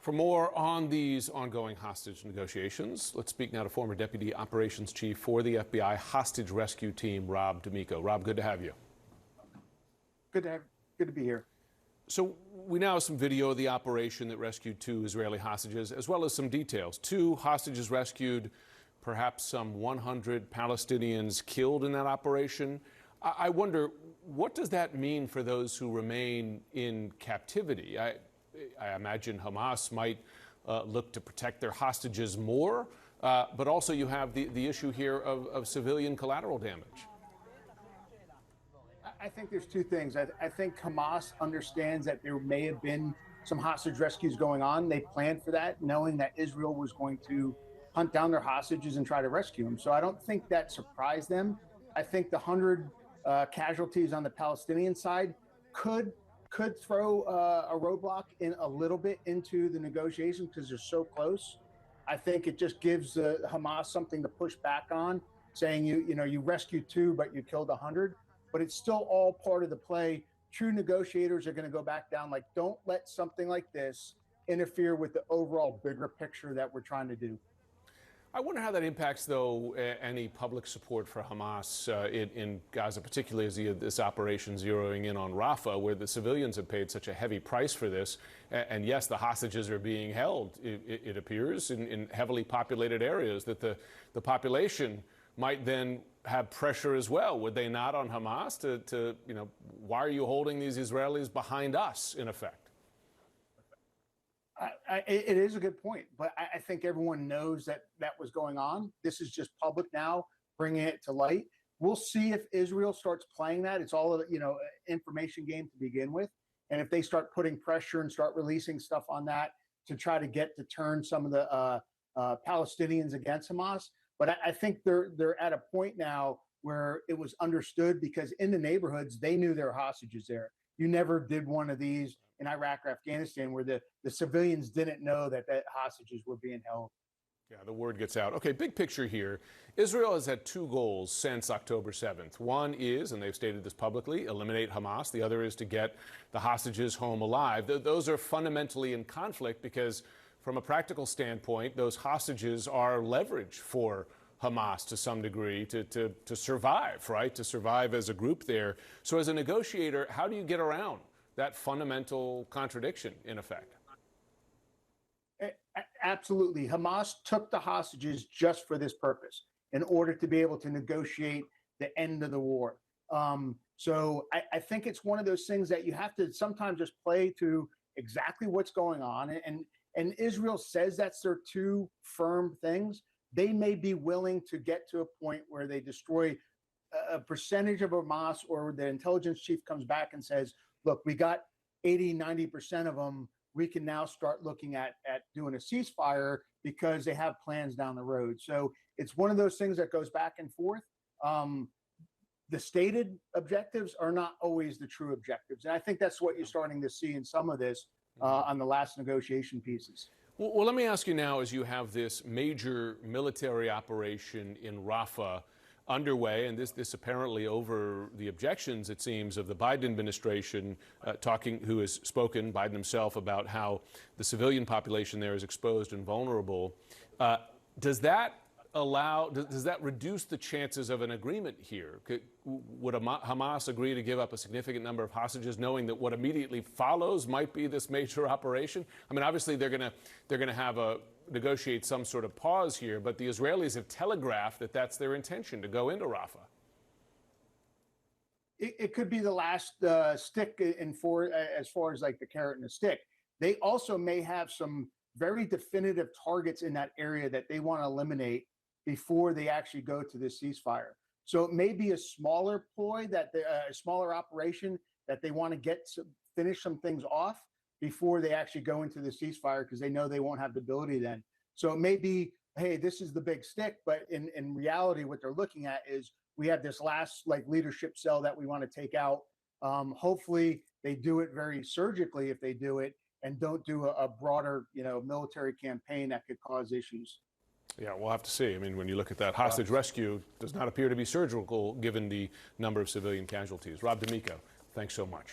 For more on these ongoing hostage negotiations, let's speak now to former Deputy Operations Chief for the FBI Hostage Rescue Team, Rob D'Amico. Rob, good to have you. Good to be here. So we now have some video of the operation that rescued 2 Israeli hostages, as well as some details. 2 hostages rescued, perhaps some 100 Palestinians killed in that operation. I wonder, what does that mean for those who remain in captivity? I imagine Hamas might look to protect their hostages more, but also you have the issue here of civilian collateral damage. I think there's 2 things. I think Hamas understands that there may have been some hostage rescues going on. They planned for that, knowing that Israel was going to hunt down their hostages and try to rescue them. So I don't think that surprised them. I think the 100 casualties on the Palestinian side could throw a roadblock in a little bit into the negotiations because they're so close. I think it just gives Hamas something to push back on, saying you rescued 2, but you killed 100. But it's still all part of the play. True negotiators are going to go back down. Like, don't let something like this interfere with the overall bigger picture that we're trying to do. I wonder how that impacts, though, any public support for Hamas in Gaza, particularly as this operation zeroing in on Rafah, where the civilians have paid such a heavy price for this. And yes, the hostages are being held, it appears, in heavily populated areas, that the population might then have pressure as well, would they not, on Hamas to why are you holding these Israelis behind us, in effect? It is a good point, but I think everyone knows that was going on. This is just public now, bringing it to light. We'll see if Israel starts playing that. It's all information game to begin with, and if they start putting pressure and start releasing stuff on that to try to get to turn some of the Palestinians against Hamas. But I think they're at a point now where it was understood, because in the neighborhoods they knew there were hostages there. You never did one of these in Iraq or Afghanistan where the civilians didn't know that hostages were being held. Yeah, the word gets out. Okay, big picture here. Israel has had 2 goals since October 7th. One is, and they've stated this publicly, eliminate Hamas. The other is to get the hostages home alive. Those are fundamentally in conflict because, from a practical standpoint, those hostages are leverage for Hamas to some degree to survive, right? To survive as a group there. So as a negotiator, how do you get around that fundamental contradiction, in effect? Absolutely. Hamas took the hostages just for this purpose, in order to be able to negotiate the end of the war. So I think it's one of those things that you have to sometimes just play to exactly what's going on. And Israel says that's their 2 firm things. They may be willing to get to a point where they destroy a percentage of Hamas, or the intelligence chief comes back and says, look, we got 80, 90% of them. We can now start looking at doing a ceasefire because they have plans down the road. So it's one of those things that goes back and forth. The stated objectives are not always the true objectives. And I think that's what you're starting to see in some of this on the last negotiation pieces. Well, let me ask you now, as you have this major military operation in Rafah underway, and this apparently over the objections, it seems, of the Biden administration, who has spoken, Biden himself, about how the civilian population there is exposed and vulnerable. Does that reduce the chances of an agreement here? Would Hamas agree to give up a significant number of hostages, knowing that what immediately follows might be this major operation? I mean, obviously they're going to negotiate some sort of pause here, but the Israelis have telegraphed that that's their intention, to go into Rafah. It could be the last stick as far as like the carrot and the stick. They also may have some very definitive targets in that area that they want to eliminate before they actually go to this ceasefire. So it may be a smaller ploy, a smaller operation that they want to finish some things off before they actually go into the ceasefire, because they know they won't have the ability then. So it may be, hey, this is the big stick, but in reality, what they're looking at is we have this last leadership cell that we want to take out. Hopefully they do it very surgically if they do it, and don't do a broader military campaign that could cause issues. Yeah, we'll have to see. I mean, when you look at that hostage rescue, does not appear to be surgical given the number of civilian casualties. Rob D'Amico, thanks so much.